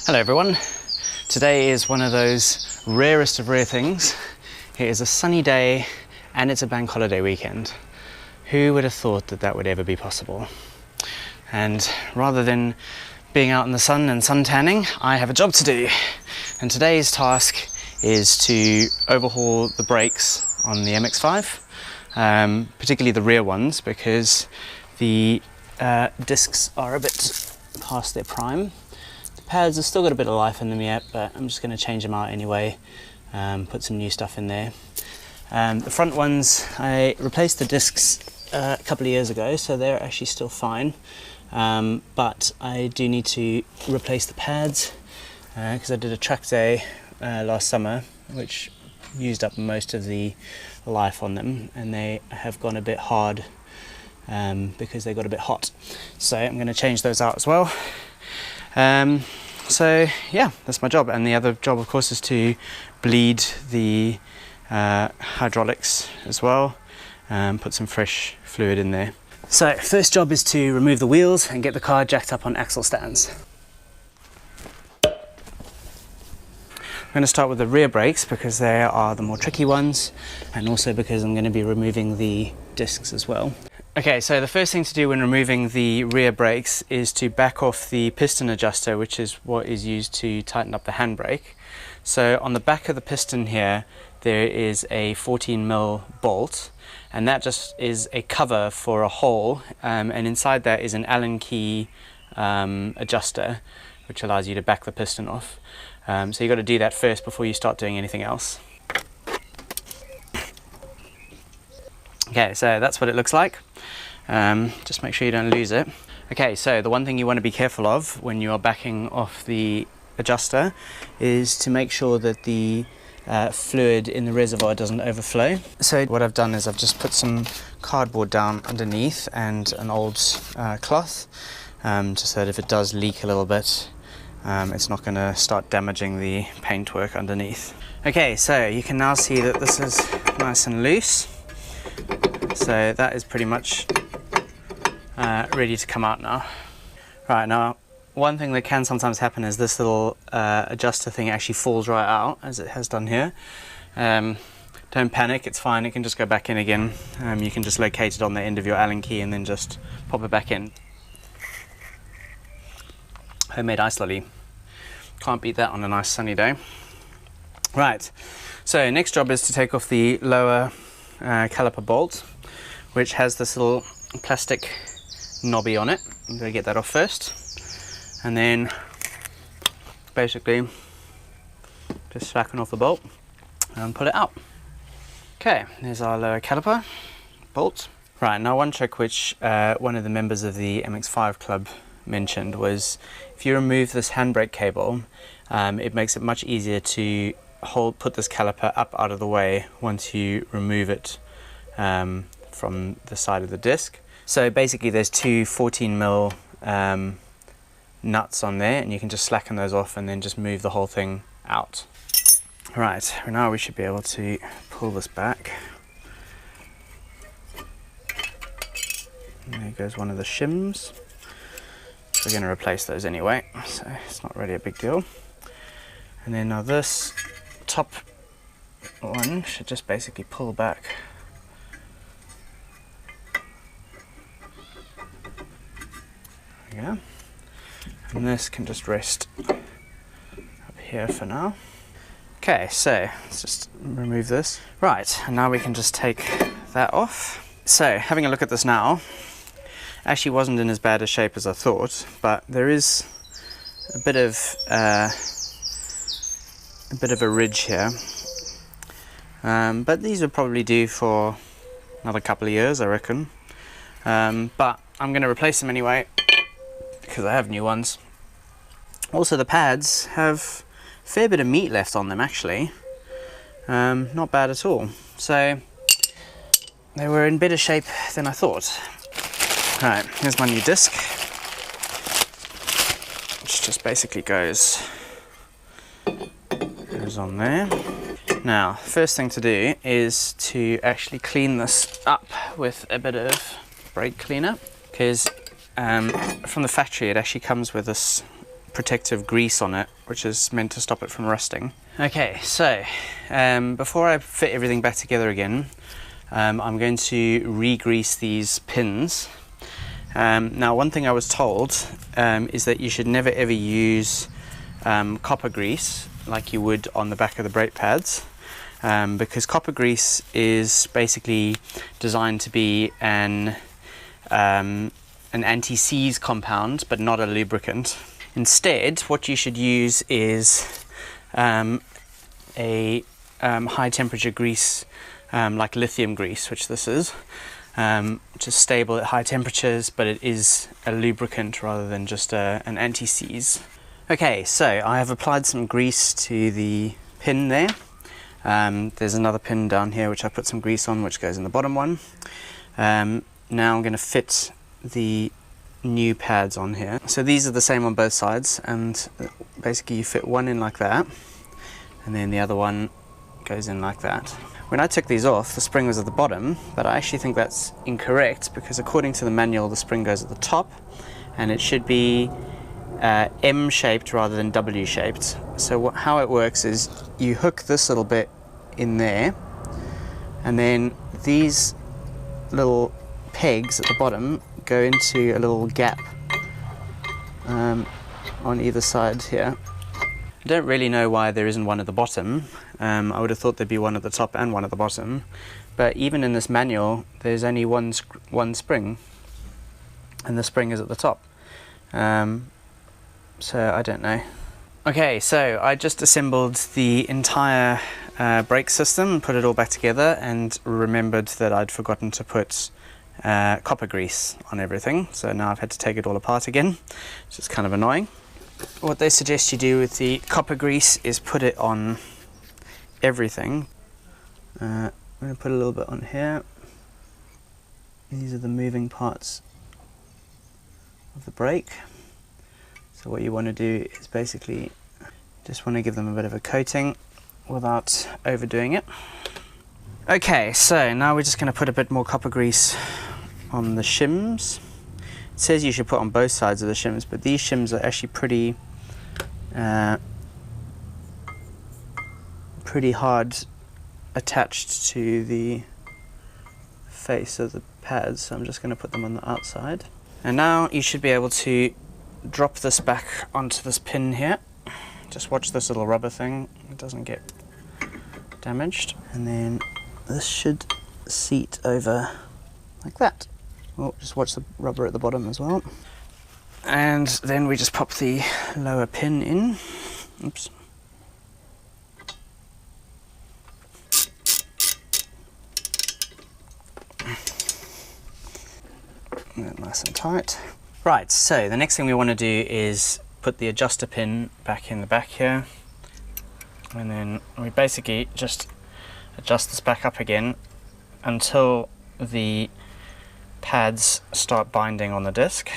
Hello everyone. Today is one of those rarest of rare things. It is a sunny day and it's a bank holiday weekend. Who would have thought that that would ever be possible? And rather than being out in the sun and sun tanning, I have a job to do. And today's task is to overhaul the brakes on the MX5, particularly the rear ones, because the discs are a bit past their prime. Pads have still got a bit of life in them yet, but I'm just going to change them out anyway, put some new stuff in there. The front ones, I replaced the discs a couple of years ago, so they're actually still fine, but I do need to replace the pads because I did a track day last summer which used up most of the life on them, and they have gone a bit hard because they got a bit hot, so I'm going to change those out as well. So yeah, that's my job, and the other job of course is to bleed the hydraulics as well, put some fresh fluid in there. So first job is to remove the wheels and get the car jacked up on axle stands. I'm going to start with the rear brakes because they are the more tricky ones, and also because I'm going to be removing the discs as well. Okay, so the first thing to do when removing the rear brakes is to back off the piston adjuster, which is what is used to tighten up the handbrake. So on the back of the piston here, there is a 14mm bolt, and that just is a cover for a hole, and inside that is an Allen key adjuster, which allows you to back the piston off. So you've got to do that first before you start doing anything else. Okay, so that's what it looks like. Just make sure you don't lose it. Okay, so the one thing you want to be careful of when you are backing off the adjuster is to make sure that the fluid in the reservoir doesn't overflow. So what I've done is I've just put some cardboard down underneath and an old cloth, just so that if it does leak a little bit, it's not going to start damaging the paintwork underneath. Okay, so you can now see that this is nice and loose. So that is pretty much ready to come out now. Right, now one thing that can sometimes happen is this little adjuster thing actually falls right out, as it has done here. Don't panic, it's fine, it can just go back in again. You can just locate it on the end of your Allen key and then just pop it back in. Homemade ice lolly. Can't beat that on a nice sunny day. Right, so next job is to take off the lower caliper bolt, which has this little plastic knobby on it. I'm going to get that off first, and then basically just slacken off the bolt and pull it out. Okay, there's our lower caliper bolt. Right, now one trick which one of the members of the MX5 club mentioned was if you remove this handbrake cable, it makes it much easier to put this caliper up out of the way once you remove it from the side of the disc. So basically there's two 14mm nuts on there, and you can just slacken those off and then just move the whole thing out. Right, now we should be able to pull this back. And there goes one of the shims. We're going to replace those anyway, so it's not really a big deal. And then now this top one should just basically pull back. There we go. And this can just rest up here for now. Okay, so let's just remove this. Right, and now we can just take that off. So having a look at this now, actually wasn't in as bad a shape as I thought, but there is a bit of a ridge here, but these would probably do for another couple of years, I reckon. But I'm going to replace them anyway because I have new ones. Also, the pads have a fair bit of meat left on them actually, not bad at all. So they were in better shape than I thought. Alright, here's my new disc, which just basically goes on there. Now, first thing to do is to actually clean this up with a bit of brake cleaner, because from the factory it actually comes with this protective grease on it, which is meant to stop it from rusting. Okay, so before I fit everything back together again, I'm going to re-grease these pins. Now, one thing I was told is that you should never ever use copper grease like you would on the back of the brake pads, because copper grease is basically designed to be an anti-seize compound, but not a lubricant. Instead, what you should use is a high temperature grease, like lithium grease, which this is, which is stable at high temperatures, but it is a lubricant rather than just an anti-seize. Okay, so I have applied some grease to the pin there. There's another pin down here which I put some grease on, which goes in the bottom one. Now I'm going to fit the new pads on here. So these are the same on both sides, and basically you fit one in like that, and then the other one goes in like that. When I took these off, the spring was at the bottom, but I actually think that's incorrect, because according to the manual the spring goes at the top, and it should be M-shaped rather than W-shaped. So how it works is you hook this little bit in there, and then these little pegs at the bottom go into a little gap on either side here. I don't really know why there isn't one at the bottom. I would have thought there'd be one at the top and one at the bottom, but even in this manual there's only one spring, and the spring is at the top. So I don't know. Okay, so I just assembled the entire brake system, put it all back together, and remembered that I'd forgotten to put copper grease on everything, so now I've had to take it all apart again, which is kind of annoying. What they suggest you do with the copper grease is put it on everything. I'm going to put a little bit on here. These are the moving parts of the brake. So what you want to do is basically just want to give them a bit of a coating without overdoing it. Okay, so now we're just going to put a bit more copper grease on the shims. It says you should put on both sides of the shims, but these shims are actually pretty hard attached to the face of the pads, so I'm just going to put them on the outside. And now you should be able to drop this back onto this pin here. Just watch this little rubber thing, it doesn't get damaged. And then this should seat over like that. Oh, just watch the rubber at the bottom as well. And then we just pop the lower pin in. Oops. Nice and tight. Right, so the next thing we want to do is put the adjuster pin back in the back here, and then we basically just adjust this back up again until the pads start binding on the disc,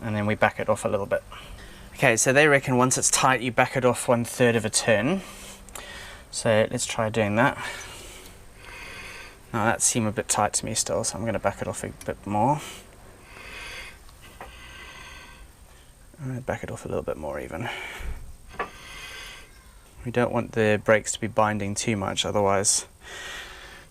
and then we back it off a little bit. Okay, so they reckon once it's tight you back it off 1/3 of a turn, so let's try doing that. Now that seemed a bit tight to me still, so I'm going to back it off a bit more. I'm going to back it off a little bit more even. We don't want the brakes to be binding too much, otherwise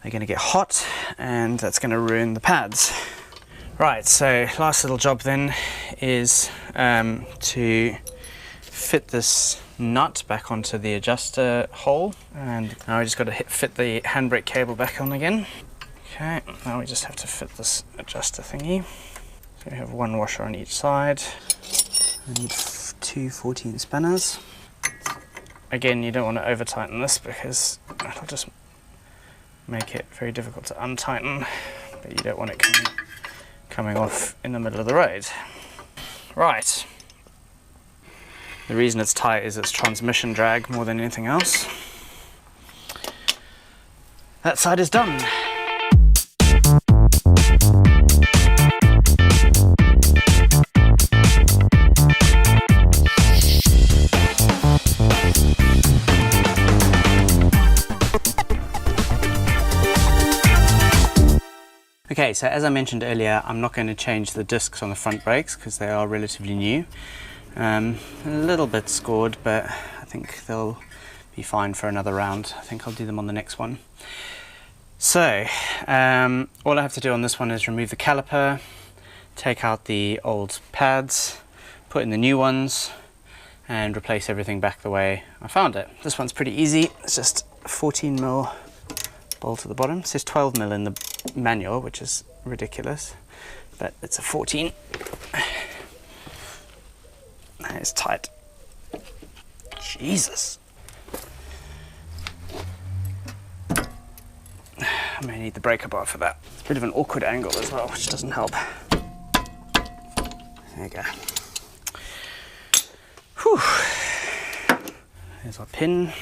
they're going to get hot and that's going to ruin the pads. Right, so last little job then is to fit this nut back onto the adjuster hole, and now we just got to fit the handbrake cable back on again. Okay, now we just have to fit this adjuster thingy. So we have one washer on each side. I need two 14 spanners. Again, you don't want to over tighten this because it'll just make it very difficult to untighten, but you don't want it coming off in the middle of the road. Right. The reason it's tight is it's transmission drag more than anything else. That side is done. Okay, so as I mentioned earlier, I'm not going to change the discs on the front brakes because they are relatively new. A little bit scored, but I think they'll be fine for another round. I think I'll do them on the next one. So all I have to do on this one is remove the caliper, take out the old pads, put in the new ones, and replace everything back the way I found it. This one's pretty easy. It's just a 14mm bolt at the bottom. It says 12mm in the manual, which is ridiculous, but it's a 14. It's tight. Jesus. I may need the breaker bar for that. It's a bit of an awkward angle as well, which doesn't help. There you go. Whew. There's our pin.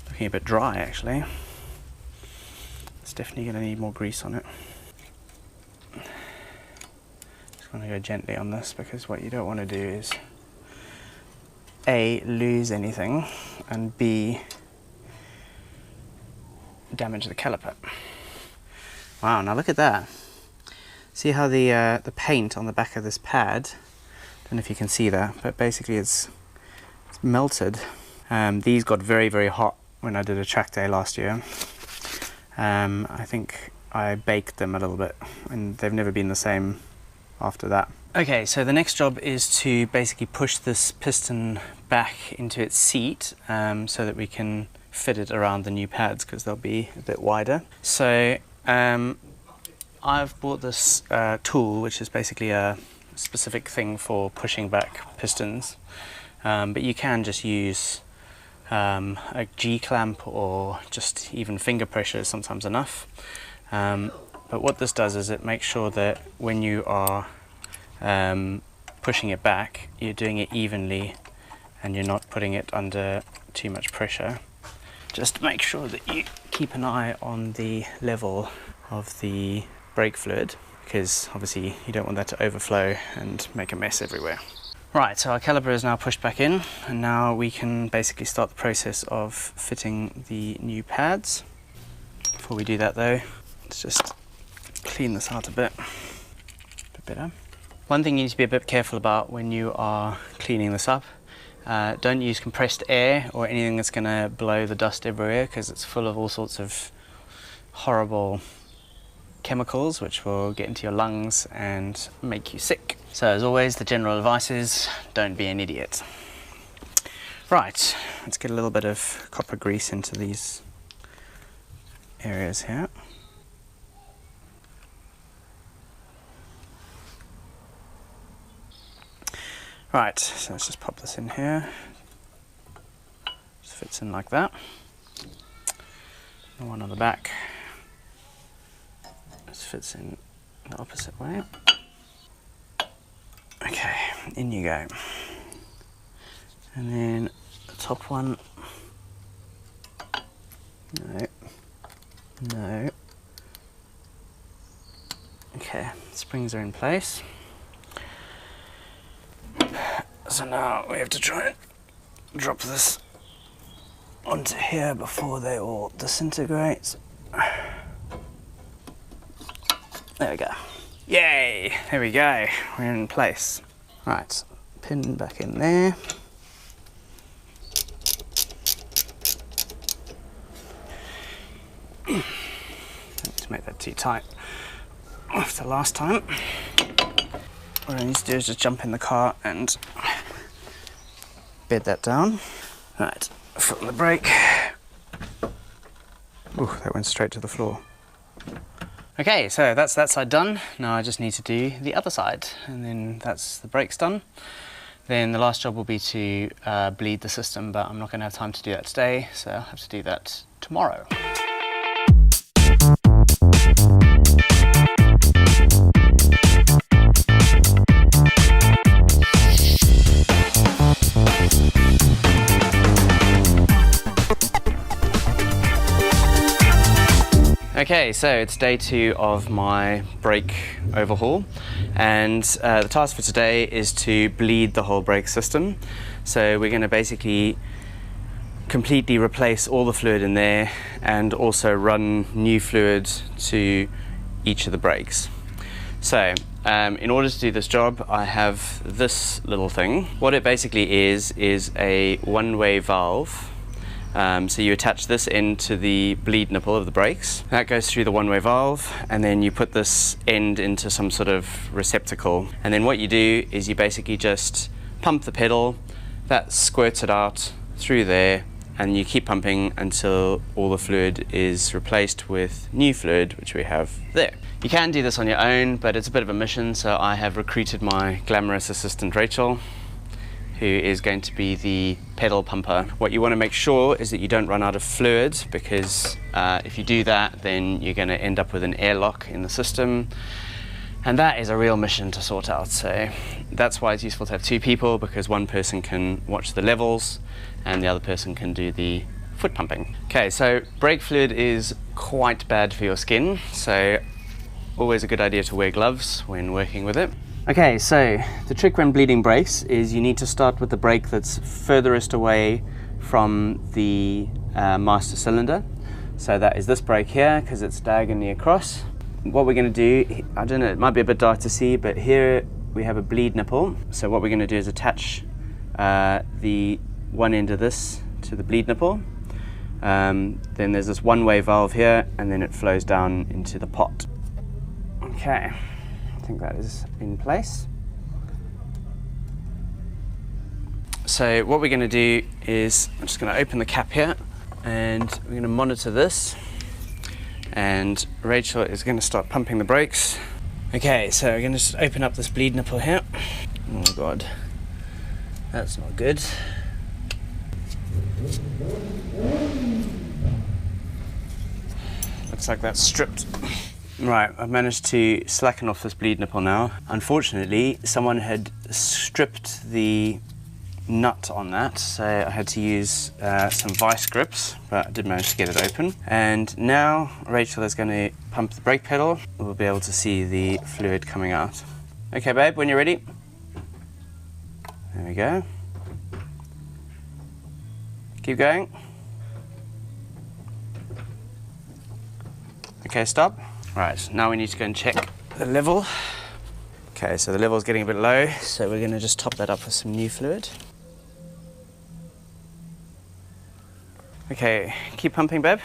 Looking a bit dry actually. It's definitely going to need more grease on it. Just going to go gently on this, because what you don't want to do is A, lose anything, and B, damage the caliper. Wow, now look at that. See how the paint on the back of this pad, don't know if you can see that, but basically it's melted. These got very, very hot when I did a track day last year. I think I baked them a little bit, and they've never been the same after that. Okay, so the next job is to basically push this piston back into its seat, so that we can fit it around the new pads, because they'll be a bit wider. So I've bought this tool, which is basically a specific thing for pushing back pistons, but you can just use a G-clamp, or just even finger pressure is sometimes enough. But what this does is it makes sure that when you are pushing it back, you're doing it evenly and you're not putting it under too much pressure. Just make sure that you keep an eye on the level of the brake fluid, because obviously you don't want that to overflow and make a mess everywhere. Right, so our caliper is now pushed back in, and now we can basically start the process of fitting the new pads. Before we do that though, let's just clean this out a bit better. One thing you need to be a bit careful about when you are cleaning this up, don't use compressed air or anything that's going to blow the dust everywhere, because it's full of all sorts of horrible chemicals which will get into your lungs and make you sick. So as always, the general advice is don't be an idiot. Right, let's get a little bit of copper grease into these areas here. Right, so let's just pop this in here. Just fits in like that. The one on the back just fits in the opposite way. Okay, in you go. And then the top one. No. No. Okay, springs are in place. So now we have to try and drop this onto here before they all disintegrate. There we go. Yay! There we go. We're in place. Right, pin back in there. Don't need to make that too tight after last time. What I need to do is just jump in the car and bed that down. Right, foot on the brake. Ooh, that went straight to the floor. Okay, so that's that side done. Now I just need to do the other side, and then that's the brakes done. Then the last job will be to bleed the system, but I'm not going to have time to do that today, so I'll have to do that tomorrow. Okay, so it's day 2 of my brake overhaul, and the task for today is to bleed the whole brake system. So we're going to basically completely replace all the fluid in there and also run new fluid to each of the brakes. So, in order to do this job, I have this little thing. What it basically is a one-way valve. So you attach this end to the bleed nipple of the brakes. That goes through the one-way valve, and then you put this end into some sort of receptacle. And then what you do is you basically just pump the pedal, that squirts it out through there, and you keep pumping until all the fluid is replaced with new fluid, which we have there. You can do this on your own, but it's a bit of a mission, so I have recruited my glamorous assistant Rachel, who is going to be the pedal pumper. What you want to make sure is that you don't run out of fluid, because if you do that, then you're going to end up with an airlock in the system, and that is a real mission to sort out. So that's why it's useful to have two people, because one person can watch the levels and the other person can do the foot pumping. Okay, so brake fluid is quite bad for your skin, so always a good idea to wear gloves when working with it. Okay, so the trick when bleeding brakes is you need to start with the brake that's furthest away from the master cylinder. So that is this brake here, because it's diagonally across. What we're going to do, I don't know, it might be a bit dark to see, but here we have a bleed nipple. So what we're going to do is attach the one end of this to the bleed nipple. Then there's this one-way valve here, and then it flows down into the pot. Okay. I think that is in place. So what we're going to do is, I'm just going to open the cap here, and we're going to monitor this, and Rachel is going to start pumping the brakes. Okay, so we're going to just open up this bleed nipple here. Oh god, that's not good. Looks like that's stripped. Right, I've managed to slacken off this bleed nipple now. Unfortunately, someone had stripped the nut on that, so I had to use some vice grips, but I did manage to get it open. And now Rachel is going to pump the brake pedal. We'll be able to see the fluid coming out. Okay, babe, when you're ready. There we go. Keep going. Okay, stop. Right, now we need to go and check the level. Okay, so the level is getting a bit low, so we're going to just top that up with some new fluid. Okay, keep pumping, babe.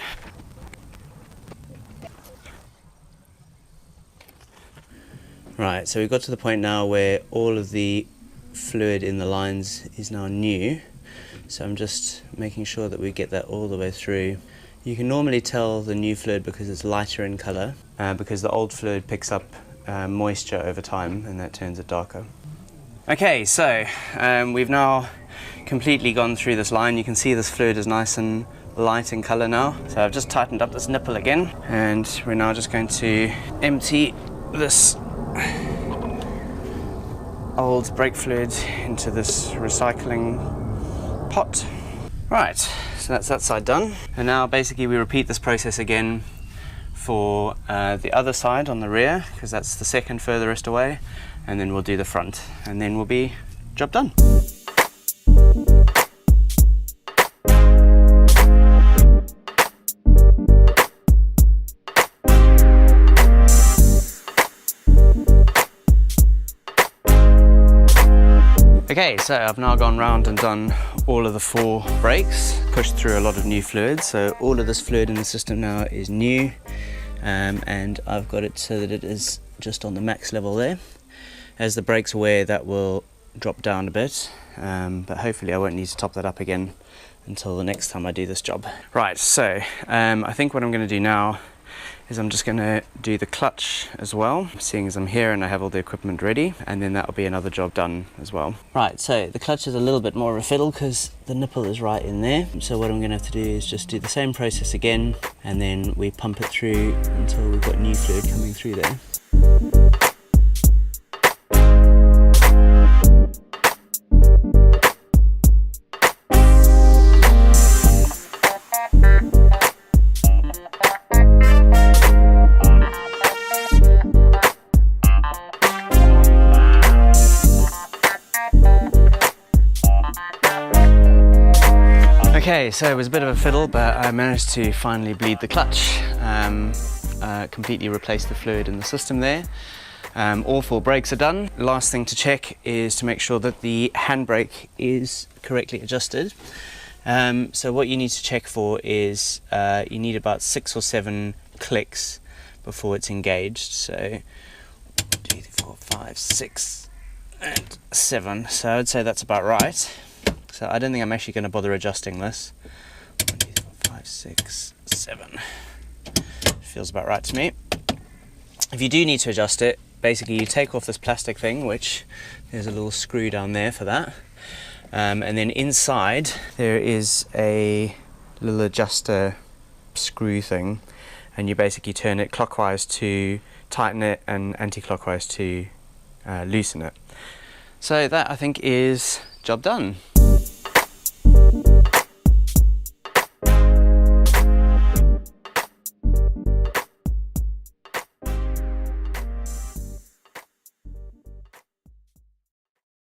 Right, so we've got to the point now where all of the fluid in the lines is now new. So I'm just making sure that we get that all the way through. You can normally tell the new fluid because it's lighter in colour, because the old fluid picks up moisture over time and that turns it darker. Okay, so we've now completely gone through this line. You can see this fluid is nice and light in colour now. So I've just tightened up this nipple again, and we're now just going to empty this old brake fluid into this recycling pot. Right, so that's that side done. And now basically we repeat this process again for the other side on the rear, because that's the second furthest away, and then we'll do the front, and then we'll be job done. Okay, so I've now gone round and done all of the 4 brakes, pushed through a lot of new fluid, so all of this fluid in the system now is new, and I've got it so that it is just on the max level there. As the brakes wear, that will drop down a bit, but hopefully I won't need to top that up again until the next time I do this job. Right, so I think what I'm going to do now is I'm just going to do the clutch as well, seeing as I'm here and I have all the equipment ready, and then that'll be another job done as well. Right, so the clutch is a little bit more of a fiddle because the nipple is right in there. So what I'm going to have to do is just do the same process again, and then we pump it through until we've got new fluid coming through there. Okay, so it was a bit of a fiddle, but I managed to finally bleed the clutch, completely replace the fluid in the system there. All 4 brakes are done. Last thing to check is to make sure that the handbrake is correctly adjusted. So what you need to check for is you need about 6 or 7 clicks before it's engaged. So 1, 2, 3, 4, 5, 6 and 7. So I would say that's about right. So I don't think I'm actually going to bother adjusting this. 1, 2, 3, 4, 5, 6, 7. Feels about right to me. If you do need to adjust it, basically you take off this plastic thing, which there's a little screw down there for that. And then inside there is a little adjuster screw thing, and you basically turn it clockwise to tighten it and anti-clockwise to loosen it. So that, I think, is job done.